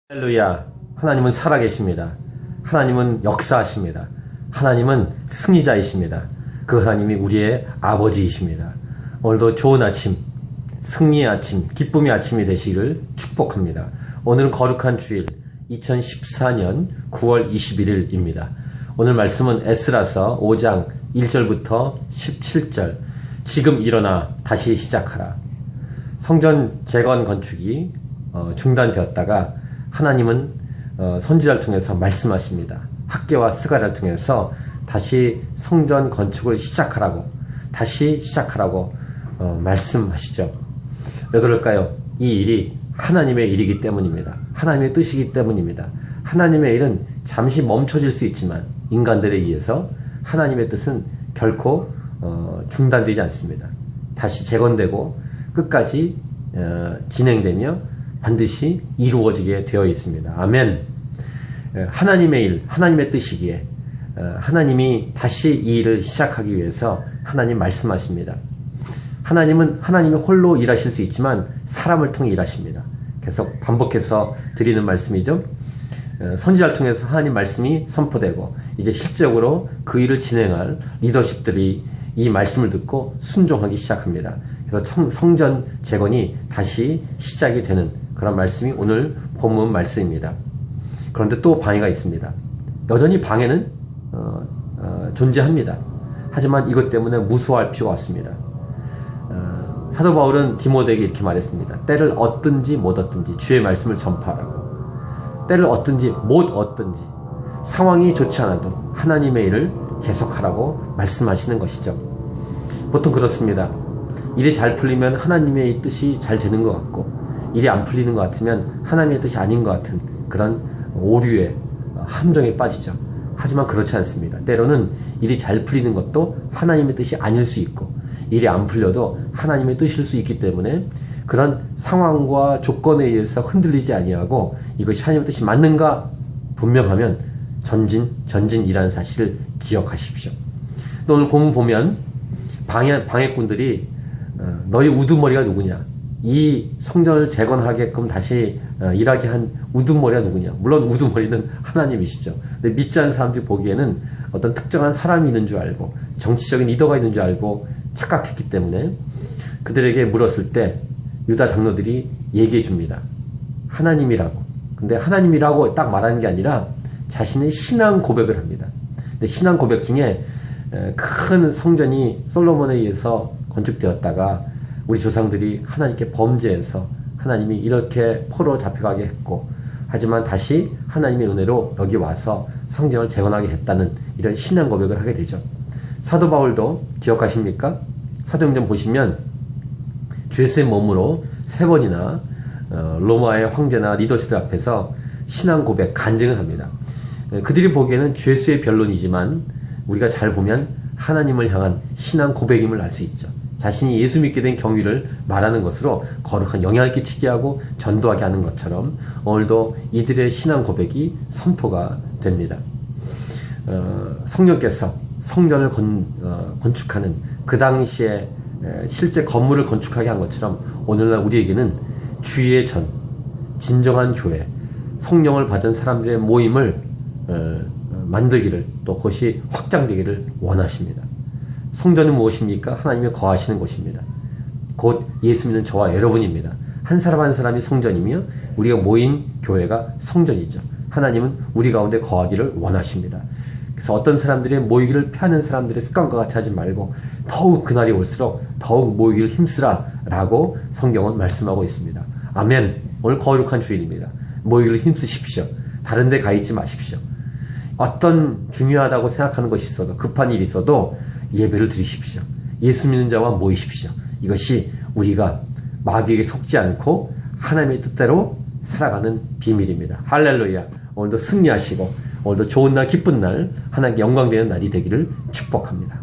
할렐루야. 하나님은 살아계십니다. 하나님은 역사하십니다. 하나님은 승리자이십니다. 그 하나님이 우리의 아버지이십니다. 오늘도 좋은 아침, 승리의 아침, 기쁨의 아침이 되시기를 축복합니다. 오늘은 거룩한 주일 2014년 9월 21일입니다. 오늘 말씀은 에스라서 5장 1절부터 17절. 지금 일어나 다시 시작하라. 성전 재건 건축이 중단되었다가 하나님은 선지자를 통해서 말씀하십니다. 학개와 스가랴를 통해서 다시 성전 건축을 다시 시작하라고 말씀하시죠. 왜 그럴까요? 이 일이 하나님의 일이기 때문입니다. 하나님의 뜻이기 때문입니다. 하나님의 일은 잠시 멈춰질 수 있지만 인간들에 의해서 하나님의 뜻은 결코 중단되지 않습니다. 다시 재건되고 끝까지 진행되며 반드시 이루어지게 되어 있습니다. 아멘. 하나님의 일, 하나님의 뜻이기에 하나님이 다시 이 일을 시작하기 위해서 하나님 말씀하십니다. 하나님은 하나님이 홀로 일하실 수 있지만 사람을 통해 일하십니다. 계속 반복해서 드리는 말씀이죠. 선지자를 통해서 하나님 말씀이 선포되고 이제 실적으로 그 일을 진행할 리더십들이 이 말씀을 듣고 순종하기 시작합니다. 그래서 성전 재건이 다시 시작이 되는 그런 말씀이 오늘 본문 말씀입니다. 그런데 또 방해가 있습니다. 여전히 방해는 존재합니다. 하지만 이것 때문에 무서워할 필요가 없습니다. 사도 바울은 디모데에게 이렇게 말했습니다. 때를 얻든지 못 얻든지 주의 말씀을 전파하라고. 때를 얻든지 못 얻든지 상황이 좋지 않아도 하나님의 일을 계속하라고 말씀하시는 것이죠. 보통 그렇습니다. 일이 잘 풀리면 하나님의 뜻이 잘 되는 것 같고 일이 안 풀리는 것 같으면 하나님의 뜻이 아닌 것 같은 그런 오류에 함정에 빠지죠. 하지만 그렇지 않습니다. 때로는 일이 잘 풀리는 것도 하나님의 뜻이 아닐 수 있고 일이 안 풀려도 하나님의 뜻일 수 있기 때문에 그런 상황과 조건에 의해서 흔들리지 아니하고 이것이 하나님의 뜻이 맞는가 분명하면 전진이라는 사실을 기억하십시오. 또 오늘 본문 보면 방해꾼들이 너희 우두머리가 누구냐? 이 성전을 재건하게끔 다시 일하게 한 우두머리가 누구냐? 물론 우두머리는 하나님이시죠. 근데 믿지 않는 사람들이 보기에는 어떤 특정한 사람이 있는 줄 알고 정치적인 리더가 있는 줄 알고 착각했기 때문에 그들에게 물었을 때 유다 장로들이 얘기해 줍니다. 하나님이라고. 근데 하나님이라고 딱 말하는 게 아니라 자신의 신앙 고백을 합니다. 근데 신앙 고백 중에 큰 성전이 솔로몬에 의해서 건축되었다가 우리 조상들이 하나님께 범죄해서 하나님이 이렇게 포로 잡혀가게 했고 하지만 다시 하나님의 은혜로 여기 와서 성전을 재건하게 했다는 이런 신앙 고백을 하게 되죠. 사도 바울도 기억하십니까? 사도행전 보시면 주 예수의 몸으로 3번이나 로마의 황제나 리더시들 앞에서 신앙 고백, 간증을 합니다. 그들이 보기에는 주 예수의 변론이지만 우리가 잘 보면 하나님을 향한 신앙 고백임을 알 수 있죠. 자신이 예수 믿게 된 경위를 말하는 것으로 거룩한 영향을 끼치게 하고 전도하게 하는 것처럼 오늘도 이들의 신앙 고백이 선포가 됩니다. 성령께서 성전을 건축하는 그 당시에 실제 건물을 건축하게 한 것처럼 오늘날 우리에게는 주의 전, 진정한 교회, 성령을 받은 사람들의 모임을 만들기를 또 그것이 확장되기를 원하십니다. 성전은 무엇입니까? 하나님이 거하시는 곳입니다. 곧 예수 믿는 저와 여러분입니다. 한 사람 한 사람이 성전이며 우리가 모인 교회가 성전이죠. 하나님은 우리 가운데 거하기를 원하십니다. 그래서 어떤 사람들이 모이기를 피하는 사람들의 습관과 같이 하지 말고 더욱 그날이 올수록 더욱 모이기를 힘쓰라 라고 성경은 말씀하고 있습니다. 아멘. 오늘 거룩한 주일입니다. 모이기를 힘쓰십시오. 다른 데 가 있지 마십시오. 어떤 중요하다고 생각하는 것이 있어도 급한 일이 있어도 예배를 드리십시오. 예수 믿는 자와 모이십시오. 이것이 우리가 마귀에게 속지 않고 하나님의 뜻대로 살아가는 비밀입니다. 할렐루야. 오늘도 승리하시고 오늘도 좋은 날 기쁜 날 하나님께 영광되는 날이 되기를 축복합니다.